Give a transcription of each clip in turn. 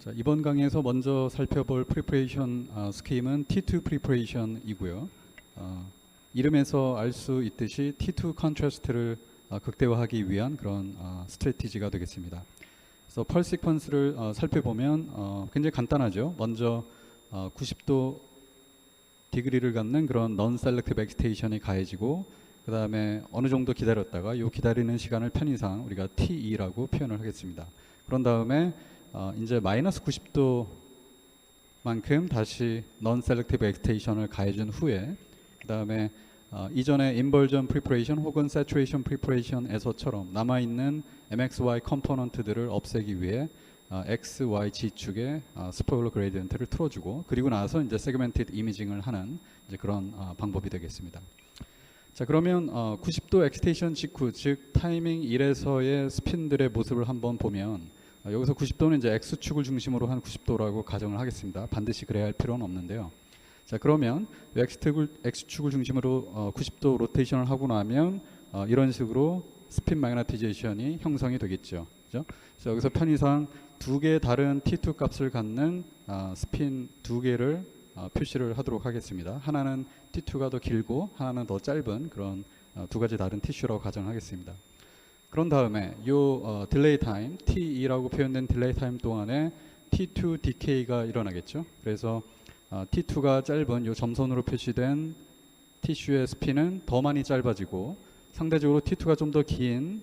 자, 이번 강의에서 먼저 살펴볼 프리퍼레이션 스키임은 T2 프리퍼레이션이고요. 이름에서 알 수 있듯이 T2 컨트라스트를 극대화하기 위한 그런 스트래티지가 되겠습니다. 그래서 펄 시퀀스를 살펴보면 굉장히 간단하죠. 먼저 90도 디그리를 갖는 그런 non selective excitation 가해지고 그 다음에 어느 정도 기다렸다가 이 기다리는 시간을 편의상 우리가 T2라고 표현을 하겠습니다. 그런 다음에 이제 마이너스 90도만큼 다시 non selective excitation을 가해준 후에 그 다음에 이전에 inversion preparation 혹은 saturation preparation에서처럼 남아있는 MXY 컴포넌트들을 없애기 위해 X, Y, G축에 스포일러 그레디언트를 틀어주고 그리고 나서 이제 세그멘티드 이미징을 하는 이제 그런 방법이 되겠습니다. 자, 그러면 90도 엑스테이션 직후, 즉 타이밍 1에서의 스핀들의 모습을 한번 보면 여기서 90도는 이제 X축을 중심으로 한 90도라고 가정을 하겠습니다. 반드시 그래야 할 필요는 없는데요. 자, 그러면 X축을 중심으로 90도 로테이션을 하고 나면 이런 식으로 스핀 마그네티제이션이 형성이 되겠죠. 그죠? 그래서 여기서 편의상 두 개의 다른 T2 값을 갖는 스핀 두 개를 표시를 하도록 하겠습니다. 하나는 T2가 더 길고 하나는 더 짧은 그런 두 가지 다른 티슈라고 가정하겠습니다. 그런 다음에 이 딜레이 타임 T2라고 표현된 딜레이 타임 동안에 T2 디케이가 일어나겠죠. 그래서 T2가 짧은 이 점선으로 표시된 티슈의 스핀은 더 많이 짧아지고 상대적으로 T2가 좀 더 긴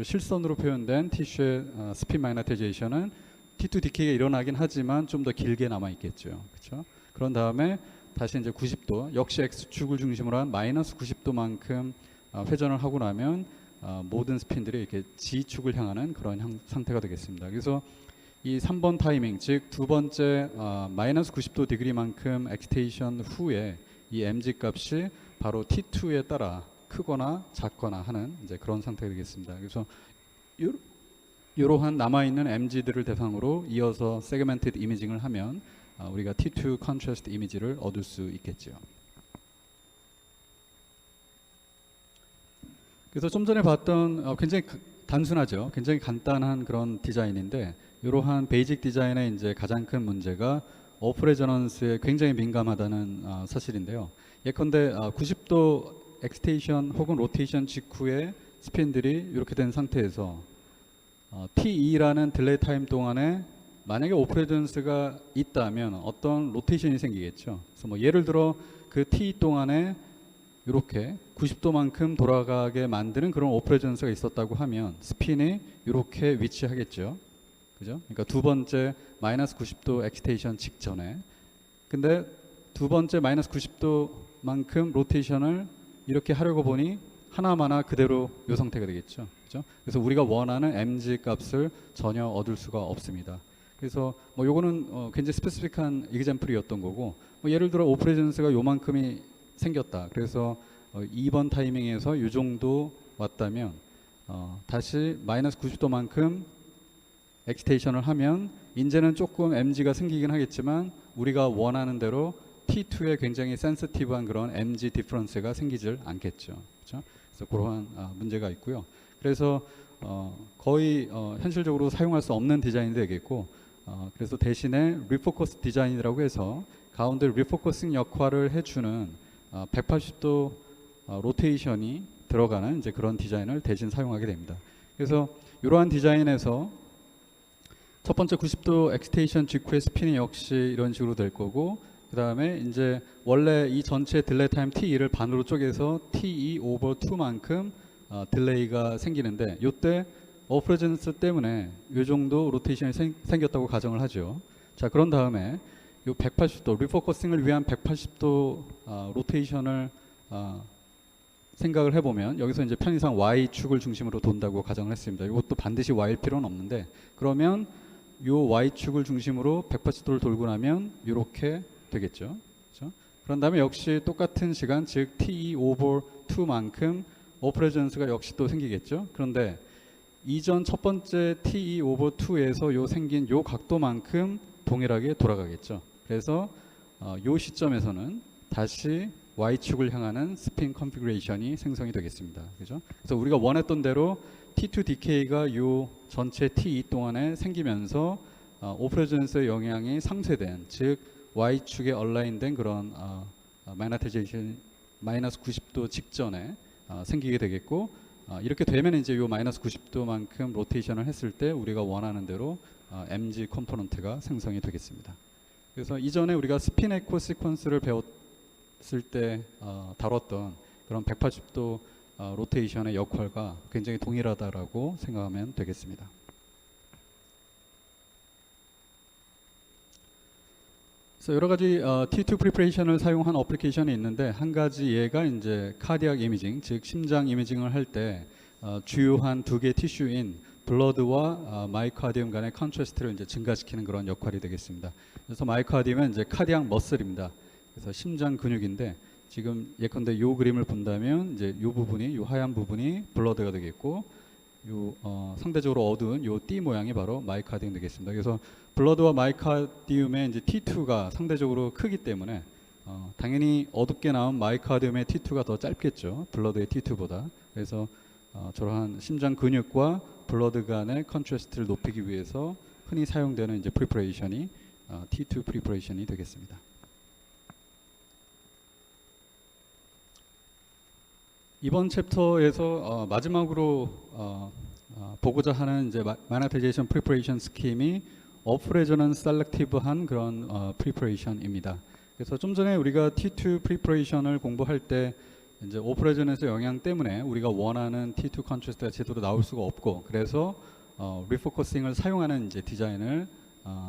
실선으로 표현된 티슈의 스핀 마그네타이제이션은 T2 디케이가 일어나긴 하지만 좀 더 길게 남아 있겠죠. 그렇죠? 그런 다음에 다시 이제 90도 역시 X축을 중심으로 한 마이너스 90도만큼 회전을 하고 나면 모든 스핀들이 이렇게 G축을 향하는 그런 상태가 되겠습니다. 그래서 이 3번 타이밍, 즉 두 번째 마이너스 90도 디그리만큼 엑스테이션 후에 이 mg 값이 바로 T2에 따라 크거나 작거나 하는 이제 그런 상태가 되겠습니다. 그래서 이러한 남아있는 mg들을 대상으로 이어서 세그멘티드 이미징을 하면 우리가 T2 컨트라스트 이미지를 얻을 수 있겠죠. 그래서 좀 전에 봤던 굉장히 단순하죠. 굉장히 간단한 그런 디자인인데 이러한 베이직 디자인의 이제 가장 큰 문제가 오프 레저넌스에 굉장히 민감하다는 사실인데요. 예컨대 90도 엑스테이션 혹은 로테이션 직후에 스핀들이 이렇게 된 상태에서 T2라는 딜레이 타임 동안에 만약에 오프 레저넌스가 있다면 어떤 로테이션이 생기겠죠. 그래서 뭐 예를 들어 그 T 동안에 이렇게 90도만큼 돌아가게 만드는 그런 오프 레저넌스가 있었다고 하면 스핀이 이렇게 위치하겠죠. 그죠? 그러니까 두 번째 마이너스 90도 엑스테이션 직전에. 근데 두 번째 마이너스 90도만큼 로테이션을 이렇게 하려고 보니 하나마나 그대로 이 상태가 되겠죠. 그죠? 그래서 우리가 원하는 mg 값을 전혀 얻을 수가 없습니다. 그래서 뭐 요거는 굉장히 스페시픽한 이그젬플이었던 거고 뭐 예를 들어 오프 레저넌스가 요만큼이 생겼다. 그래서 2번 타이밍에서 이 정도 왔다면 다시 마이너스 90도만큼 엑스테이션을 하면 이제는 조금 mg가 생기긴 하겠지만 우리가 원하는 대로 T2에 굉장히 센시티브한 그런 mg 디퍼런스가 생기질 않겠죠. 그렇죠? 그래서 그러한 문제가 있고요. 그래서 거의 현실적으로 사용할 수 없는 디자인이 되겠고 그래서 대신에 리포커스 디자인이라고 해서 가운데 리포커싱 역할을 해주는 180도 로테이션이 들어가는 이제 그런 디자인을 대신 사용하게 됩니다. 그래서 이러한 디자인에서 첫 번째 90도 엑스테이션 직후의 스핀이 역시 이런 식으로 될 거고 그 다음에 이제 원래 이 전체 딜레이 타임 T2를 반으로 쪼개서 T2 over 2만큼 딜레이가 생기는데 이때 오프 레저넌스 때문에 이 정도 로테이션이 생겼다고 가정을 하죠. 자, 그런 다음에 이 180도 리포커싱을 위한 180도 로테이션을 생각을 해보면 여기서 이제 편의상 Y축을 중심으로 돈다고 가정을 했습니다. 이것도 반드시 Y일 필요는 없는데 그러면 이 Y축을 중심으로 180도를 돌고 나면 이렇게 되겠죠. 그렇죠? 그런 다음에 역시 똑같은 시간 즉 T over 2만큼 오프 레저넌스가 역시 또 생기겠죠. 그런데 이전 첫 번째 T over 2에서 요 생긴 요 각도만큼 동일하게 돌아가겠죠. 그래서 요 시점에서는 다시 Y축을 향하는 스핀 컨피그레이션이 생성이 되겠습니다. 그죠? 그래서 우리가 원했던 대로 T2 디케이가 요 전체 T2 동안에 생기면서 오프레전스의 영향이 상쇄된, 즉 Y축에 얼라인된 그런 마그네타이제이션 마이너스 90도 직전에 생기게 되겠고, 이렇게 되면 이제 요 마이너스 90도만큼 로테이션을 했을 때 우리가 원하는 대로 MG 컴포넌트가 생성이 되겠습니다. 그래서 이전에 우리가 스핀 에코 시퀀스를 배웠을 때 다뤘던 그런 180도 로테이션의 역할과 굉장히 동일하다라고 생각하면 되겠습니다. 그래서 여러 가지 T2 프리퍼레이션을 사용한 어플리케이션이 있는데, 한 가지 예가 이제 카디악 이미징, 즉 심장 이미징을 할 때 주요한 두 개 티슈인 블러드와 마이카디움 간의 컨트라스트를 이제 증가시키는 그런 역할이 되겠습니다. 그래서 마이카디움은 이제 카디악 머슬입니다. 그래서 심장 근육인데, 지금 예컨대 요 그림을 본다면 이제 요 부분이, 요 하얀 부분이 블러드가 되겠고, 요 상대적으로 어두운 요 띠 모양이 바로 마이카디움 되겠습니다. 그래서 블러드와 마이카디움의 이제 T2가 상대적으로 크기 때문에 당연히 어둡게 나온 마이카디움의 T2가 더 짧겠죠, 블러드의 T2보다. 그래서 저러한 심장 근육과 블러드 간의 컨트라스트를 높이기 위해서 흔히 사용되는 이제 프리퍼레이션이 T2 프리퍼레이션이 되겠습니다. 이번 챕터에서 마지막으로 보고자 하는 이제 마그네타이제이션 프리퍼레이션 스킴이 오프 레저넌스 셀렉티브한 그런 프리퍼레이션입니다. 그래서 좀 전에 우리가 T2 프리퍼레이션을 공부할 때 이제 오프 레저넌스 영향 때문에 우리가 원하는 T2 컨트라스트가 제대로 나올 수가 없고, 그래서 리포커싱을 사용하는 이제 디자인을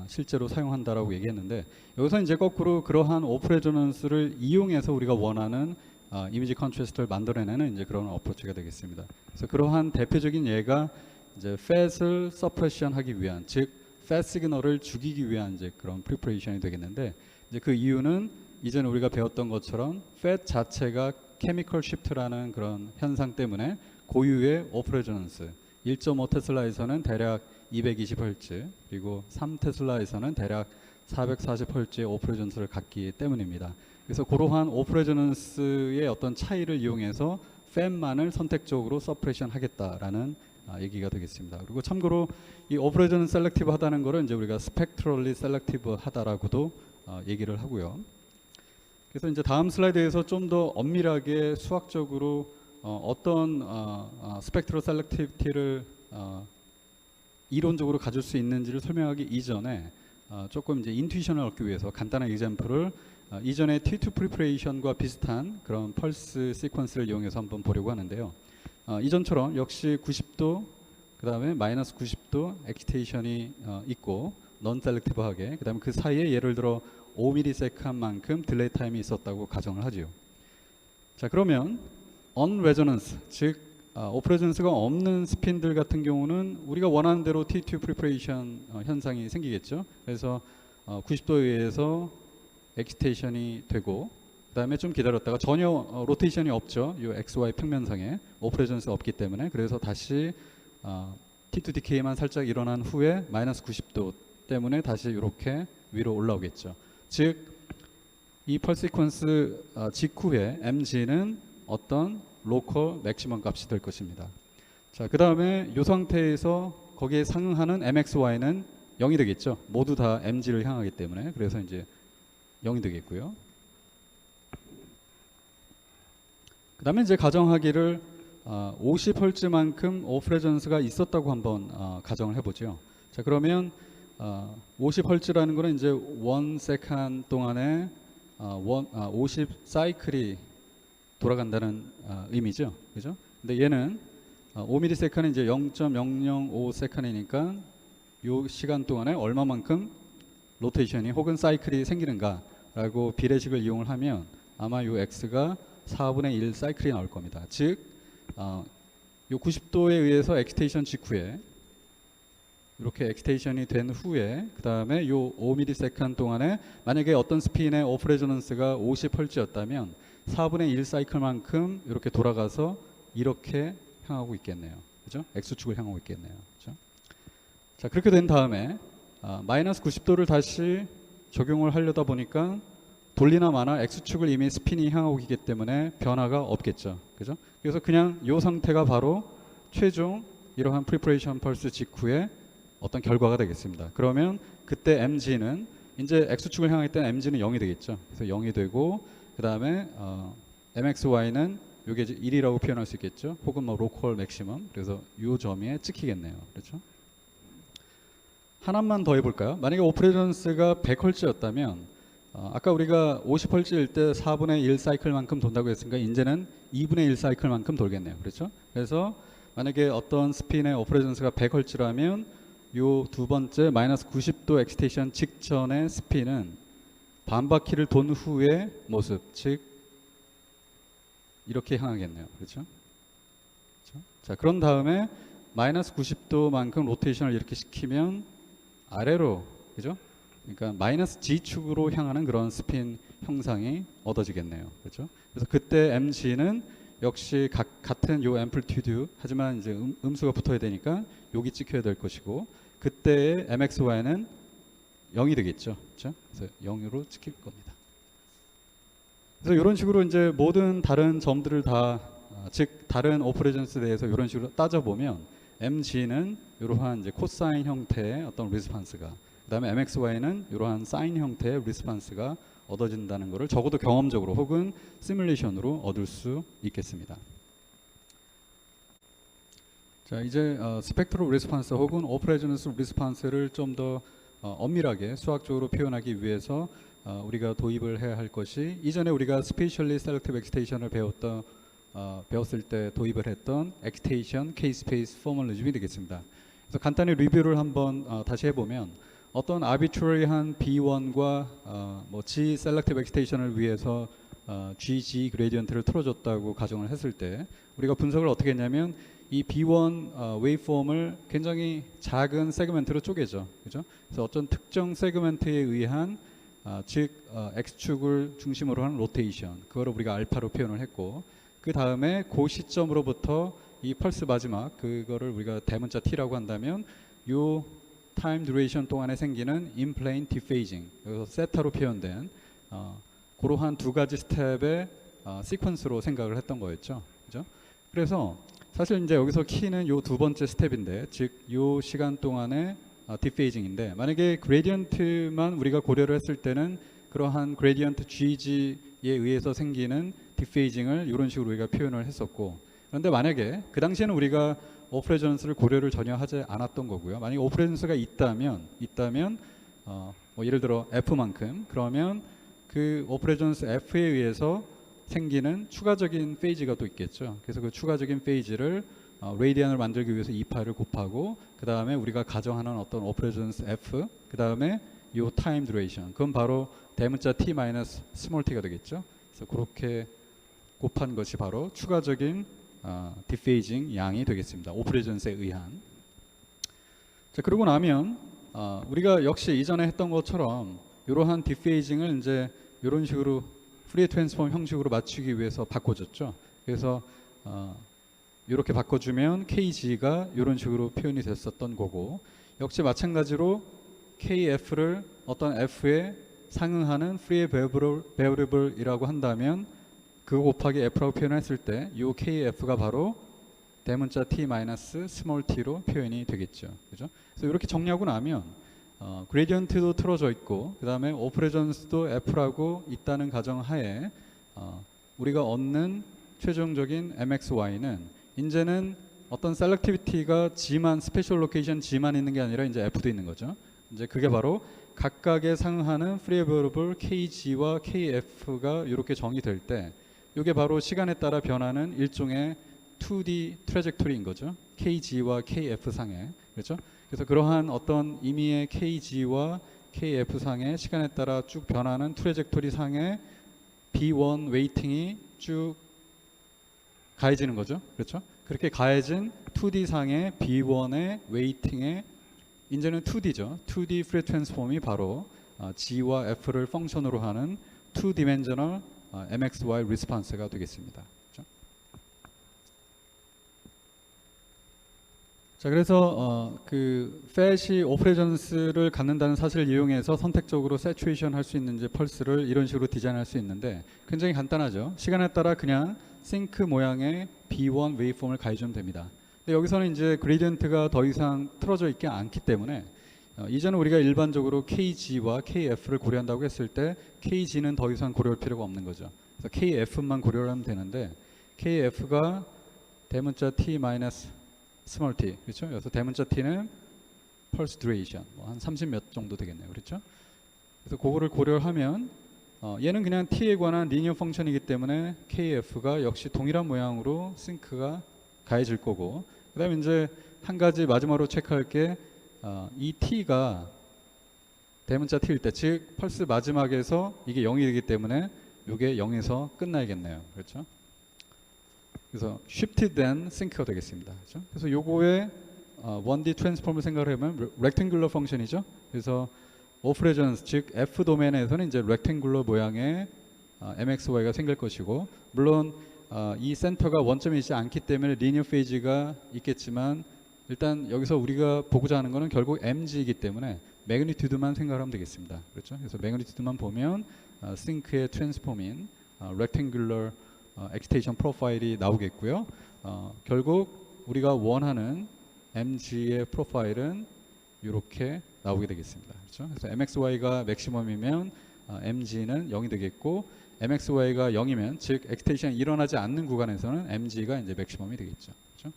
실제로 사용한다라고 얘기했는데, 여기서 이제 거꾸로 그러한 오프 레저넌스를 이용해서 우리가 원하는 이미지 컨트라스트를 만들어내는 이제 그런 어프로치가 되겠습니다. 그래서 그러한 대표적인 예가 이제 팻을 서프레션하기 위한, 즉 팻 시그널을 죽이기 위한 이제 그런 프리퍼레이션이 되겠는데, 이제 그 이유는 이전에 우리가 배웠던 것처럼 팻 자체가 케미컬 쉬프트라는 그런 현상 때문에 고유의 오프 레저넌스, 1.5 테슬라에서는 대략 220Hz, 그리고 3 테슬라에서는 대략 440Hz의 오프 레저넌스를 갖기 때문입니다. 그래서 그러한 오프 레저넌스의 어떤 차이를 이용해서 팻만을 선택적으로 서프레션 하겠다라는 얘기가 되겠습니다. 그리고 참고로 이 오프 레저넌스 셀렉티브 하다는 거를 이제 우리가 스펙트럴리 셀렉티브 하다라고도 얘기를 하고요. 그래서 이제 다음 슬라이드에서 좀 더 엄밀하게 수학적으로 어떤 스펙트럴 셀렉티비티를 이론적으로 가질 수 있는지를 설명하기 이전에 조금 이제 인투이션을 얻기 위해서 간단한 example을 이전에 T2 프리퍼레이션과 비슷한 그런 펄스 시퀀스를 이용해서 한번 보려고 하는데요. 이전처럼 역시 90도, 그 다음에 마이너스 90도 엑시테이션이 있고 넌 셀렉티브하게, 그 다음에 그 사이에 예를 들어 5ms만큼 딜레이 타임이 있었다고 가정을 하지요. 자, 그러면 on resonance, 즉 오프 레저넌스가 없는 스핀들 같은 경우는 우리가 원하는 대로 T2 프리퍼레이션 현상이 생기겠죠. 그래서 90도에 의해서 엑시테이션이 되고, 그 다음에 좀 기다렸다가 전혀 로테이션이 없죠. 이 XY 평면상에 오프 레저넌스가 없기 때문에. 그래서 다시 T2 디케이만 살짝 일어난 후에 마이너스 90도 때문에 다시 이렇게 위로 올라오겠죠. 즉 이 펄스 시퀀스 직후에 MG는 어떤 로컬 맥시멈 값이 될 것입니다. 자, 그 다음에 이 상태에서 거기에 상응하는 MXY는 0이 되겠죠. 모두 다 MG를 향하기 때문에. 그래서 이제 0이 되겠고요. 그 다음에 이제 가정하기를 50Hz만큼 오프 레저넌스가 있었다고 한번 가정을 해보죠. 자, 그러면 50Hz라는 거는 이제 1세컨 동안에 50 사이클이 돌아간다는 의미죠. 그죠? 근데 얘는 5ms는 이제 0.005세컨이니까 이 시간 동안에 얼마만큼 로테이션이 혹은 사이클이 생기는가라고 비례식을 이용을 하면 아마 이 x가 4분의 1 사이클이 나올 겁니다. 즉, 이 90도에 의해서 엑시테이션 직후에 이렇게 엑시테이션이 된 후에 그 다음에 이 5ms 동안에 만약에 어떤 스핀의 오프 레저넌스가 50Hz였다면 4분의 1 사이클만큼 이렇게 돌아가서 이렇게 향하고 있겠네요. 그죠? X축을 향하고 있겠네요. 그죠? 자, 그렇게 된 다음에 마이너스 90도를 다시 적용을 하려다 보니까 돌리나 마나 X축을 이미 스핀이 향하고 있기 때문에 변화가 없겠죠. 그죠? 그래서 그냥 이 상태가 바로 최종 이러한 프리퍼레이션 펄스 직후에 어떤 결과가 되겠습니다. 그러면 그때 mg는 이제 x축을 향할 때는 mg는 0이 되겠죠. 그래서 0이 되고 그 다음에 mxy는 이게 1이라고 표현할 수 있겠죠. 혹은 뭐 로컬 맥시멈. 그래서 이 점에 찍히겠네요. 그렇죠? 하나만 더 해볼까요? 만약에 오퍼레이션스가 100헐츠였다면 아까 우리가 50헐츠일 때 4분의 1 사이클만큼 돈다고 했으니까 이제는 2분의 1 사이클만큼 돌겠네요. 그렇죠? 그래서 만약에 어떤 스핀의 오퍼레이션스가 100헐츠라면 요 두 번째 마이너스 90도 엑시테이션 직전의 스핀은 반바퀴를 돈 후의 모습, 즉 이렇게 향하겠네요. 그렇죠? 그렇죠? 자, 그런 다음에 마이너스 90도만큼 로테이션을 이렇게 시키면 아래로, 그죠? 그러니까 마이너스 G축으로 향하는 그런 스핀 형상이 얻어지겠네요. 그렇죠? 그래서 그때 mg는 역시 같은 요 앰플튜드, 하지만 이제 음수가 붙어야 되니까 여기 찍혀야 될 것이고, 그때의 mxy는 0이 되겠죠. 그렇죠? 그래서 0으로 찍힐 겁니다. 그래서 이런 식으로 이제 모든 다른 점들을 다, 즉 다른 오퍼레이션스에 대해서 이런 식으로 따져보면 mg는 이러한 이제 코사인 형태의 어떤 리스판스가, 그다음에 mxy는 이러한 사인 형태의 리스판스가 얻어진다는 것을 적어도 경험적으로 혹은 시뮬레이션으로 얻을 수 있겠습니다. 자, 이제 스펙트럴 리스판스 혹은 오퍼레이션스 리스판스를 좀 더 엄밀하게 수학적으로 표현하기 위해서 우리가 도입을 해야 할 것이, 이전에 우리가 스페셜리 셀렉티브 엑스테이션을 배웠을 때 도입을 했던 엑스테이션 K-스페이스 포멀리즘이 되겠습니다. 그래서 간단히 리뷰를 한번 다시 해보면, 어떤 아비트러리한 B1과 뭐 G 셀렉티브 엑스테이션을 위해서 GG 그레디언트를 틀어줬다고 가정을 했을 때 우리가 분석을 어떻게 했냐면, 이 B1 웨이폼을 굉장히 작은 세그멘트로 쪼개죠. 그죠? 그래서 어떤 특정 세그멘트에 의한 즉 X축을 중심으로 하는 로테이션, 그거를 우리가 알파로 표현을 했고, 그 다음에 그 시점으로부터 이 펄스 마지막, 그거를 우리가 대문자 T라고 한다면 요 타임 듀레이션 동안에 생기는 인플레인 디페이징, 여기서 세타로 표현된 그러한 두 가지 스텝의 시퀀스로 생각을 했던 거였죠. 그죠? 그래서 사실 이제 여기서 키는 요 두 번째 스텝인데, 즉 요 시간 동안의 디페이징인데, 만약에 그레디언트만 우리가 고려를 했을 때는 그러한 그레디언트 GG에 의해서 생기는 디페이징을 이런 식으로 우리가 표현을 했었고, 그런데 만약에 그 당시에는 우리가 오퍼레이션스를 고려를 전혀 하지 않았던 거고요. 만약에 오퍼레이션스가 있다면 뭐 예를 들어 F만큼, 그러면 그 오퍼레이션스 F에 의해서 생기는 추가적인 페이지가 또 있겠죠. 그래서 그 추가적인 페이지를 레디안을 만들기 위해서 2파를 곱하고, 그 다음에 우리가 가정하는 어떤 오퍼레이션스 F, 그 다음에 요 타임 듀레이션, 그건 바로 대문자 T 마이너스 스몰 t가 되겠죠. 그래서 그렇게 곱한 것이 바로 추가적인 디페이징 양이 되겠습니다. 오퍼레이션스에 의한. 자, 그러고 나면 우리가 역시 이전에 했던 것처럼 이러한 디페이징을 이제 이런 식으로 프리에 트랜스폼 형식으로 맞추기 위해서 바꿔줬죠. 그래서 이렇게 바꿔주면 KG가 이런 식으로 표현이 됐었던 거고, 역시 마찬가지로 KF를 어떤 F에 상응하는 프리에 베어리블이라고 한다면 그거 곱하기 F라고 표현했을 때 이 KF가 바로 대문자 T 마이너스 스몰 t로 표현이 되겠죠. 그죠? 그래서 이렇게 정리하고 나면 그레디언트도 틀어져 있고, 그 다음에 오퍼레이션스도 F라고 있다는 가정하에 우리가 얻는 최종적인 MXY는 이제는 어떤 셀렉티비티가 G만, 스페셜 로케이션 G만 있는 게 아니라 이제 F도 있는 거죠. 이제 그게 바로 각각에 상응하는 프리 베어러블 KG와 KF가 이렇게 정의될 때, 이게 바로 시간에 따라 변하는 일종의 2D 트래젝토리인 거죠. KG와 KF 상에. 그렇죠? 그래서 그러한 어떤 임의의 KG와 KF 상의 시간에 따라 쭉 변하는 트래젝토리 상의 B1 웨이팅이 쭉 가해지는 거죠. 그렇죠? 그렇게 가해진 2D 상의 B1의 웨이팅의 이제는 2D죠. 2D 프리 트랜스폼이 바로 G와 F를 펑션으로 하는 2디멘셔널 MXY 리스판스가 되겠습니다. 그렇죠? 자, 그래서 그 팻이 오퍼레이션스를 갖는다는 사실을 이용해서 선택적으로 세츄레이션 할 수 있는지 펄스를 이런 식으로 디자인할 수 있는데, 굉장히 간단하죠. 시간에 따라 그냥 싱크 모양의 B1 웨이폼을 가해주면 됩니다. 근데 여기서는 이제 그레디언트가 더 이상 틀어져 있지 않기 때문에 이전에 우리가 일반적으로 KG와 KF를 고려한다고 했을 때 KG는 더 이상 고려할 필요가 없는 거죠. 그래서 KF만 고려를 하면 되는데 KF가 대문자 T 마이너스 스몰 t, 그렇죠? 그래서 대문자 T는 펄스 듀레이션, 한 30 몇 정도 되겠네요, 그렇죠? 그래서 그거를 고려하면 얘는 그냥 T에 관한 리니어 펑션이기 때문에 KF가 역시 동일한 모양으로 싱크가 가해질 거고, 그다음에 이제 한 가지 마지막으로 체크할 게 이 T가 대문자 T일 때, 즉 펄스 마지막에서 이게 0이 되기 때문에 이게 0에서 끝나야겠네요, 그렇죠? 그래서 shifted then sync가 되겠습니다, 그렇죠? 그래서 요거에 1D 트랜스폼을 생각을 해보면 rectangular 펑션이죠. 그래서 오퍼레이션스, 즉 F 도메인에서는 이제 rectangular 모양의 MXY가 생길 것이고, 물론 이 센터가 원점이지 않기 때문에 리니어 페이지가 있겠지만, 일단 여기서 우리가 보고자 하는 것은 결국 MG이기 때문에 매그니튜드만 생각하면 되겠습니다. 그렇죠? 그래서 매그니튜드만 보면 싱크의 트랜스폼인 rectangular excitation 프로파일이 나오겠고요. 결국 우리가 원하는 MG의 프로파일은 이렇게 나오게 되겠습니다. 그렇죠? 그래서 MXY가 맥시멈이면 MG는 0이 되겠고, MXY가 0이면 즉 엑스테이션이 일어나지 않는 구간에서는 MG가 이제 맥시멈이 되겠죠. 그렇죠?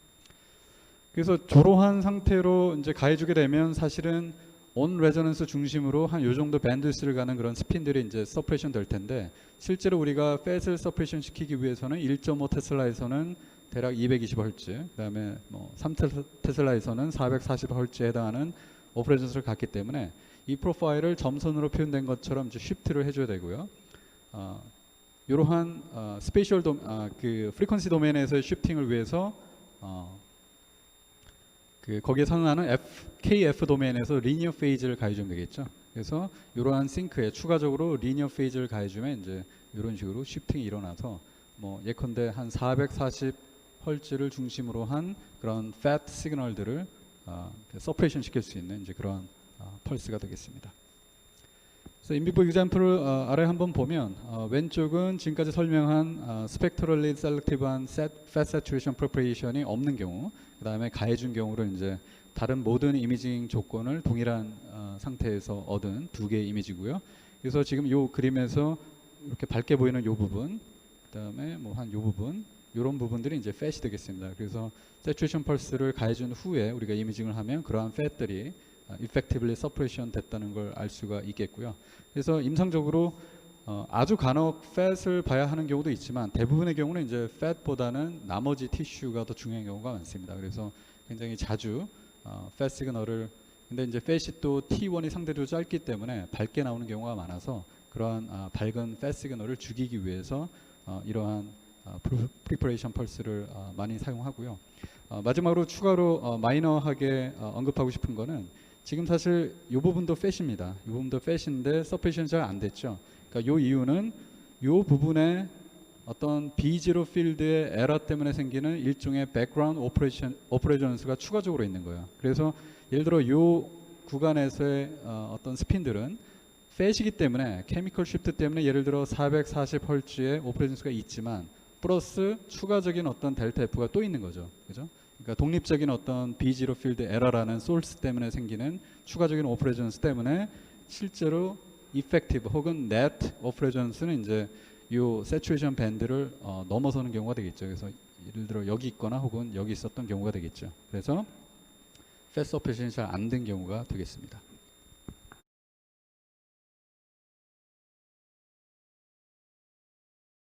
그래서 저러한 상태로 이제 가해주게 되면 사실은 온 레저넌스 중심으로 한 요 정도 밴드스를 가는 그런 스핀들이 이제 서프레션 될 텐데, 실제로 우리가 팻을 서프레션 시키기 위해서는 1.5 테슬라에서는 대략 220Hz, 그다음에 뭐 3테슬라에서는 440Hz에 해당하는 오퍼레이션스를 갖기 때문에 이 프로파일을 점선으로 표현된 것처럼 이제 쉬프트를 해줘야 되고요. 이러한 스페셜 그 프리퀀시 도메인에서의 쉬프팅을 위해서 그 거기에 상응하는 KF 도메인에서 리니어 페이지를 가해주면 되겠죠. 그래서 이러한 싱크에 추가적으로 리니어 페이지를 가해주면 이제 이런 식으로 쉬프팅이 일어나서 뭐 예컨대 한 440Hz를 중심으로 한 그런 fat 시그널들을 서프레이션 시킬 수 있는 이제 그런 펄스가 되겠습니다. 그래서 인비포 example을 아래 한번 보면 왼쪽은 지금까지 설명한 스펙트럴리 셀렉티브한 fat saturation preparation이 없는 경우, 그 다음에 가해준 경우를 이제 다른 모든 이미징 조건을 동일한 상태에서 얻은 두 개의 이미지고요. 그래서 지금 이 그림에서 이렇게 밝게 보이는 이 부분, 그 다음에 뭐 한 이 부분, 이런 부분들이 이제 fat이 되겠습니다. 그래서 saturation 펄스를 가해준 후에 우리가 이미징을 하면 그러한 fat들이 effectively suppression 됐다는 걸 알 수가 있겠고요. 그래서 임상적으로 아주 간혹 fat을 봐야 하는 경우도 있지만, 대부분의 경우는 이제 fat보다는 나머지 티슈가 더 중요한 경우가 많습니다. 그래서 굉장히 자주 fat 시그널을, 근데 이제 fat이 또 T1이 상대적으로 짧기 때문에 밝게 나오는 경우가 많아서 그러한 밝은 fat 시그널을 죽이기 위해서 이러한 프리퍼레이션 펄스를 많이 사용하고요. 마지막으로 추가로 마이너하게 언급하고 싶은 거는, 지금 사실 이 부분도 fat입니다. 이 부분도 fat인데 서프레이션이 잘 안 됐죠. 그러니까 이 이유는 이 부분에 어떤 B0 필드의 에러 때문에 생기는 일종의 백그라운드 오퍼레이션스가 추가적으로 있는 거예요. 그래서 예를 들어 이 구간에서의 어떤 스핀들은 fat이기 때문에 케미컬 쉬프트 때문에 예를 들어 440Hz의 오퍼레이션스가 있지만 플러스 추가적인 어떤 델타 F가 또 있는 거죠. 그죠? 그러니까 독립적인 어떤 B0 필드 에러라는 소스 때문에 생기는 추가적인 오퍼레이션스 때문에 실제로 effective 혹은 net 오퍼레이션스는 이제 이 saturation 밴드를 넘어서는 경우가 되겠죠. 그래서 예를 들어 여기 있거나 혹은 여기 있었던 경우가 되겠죠. 그래서 fat suppression이 잘 안 된 경우가 되겠습니다.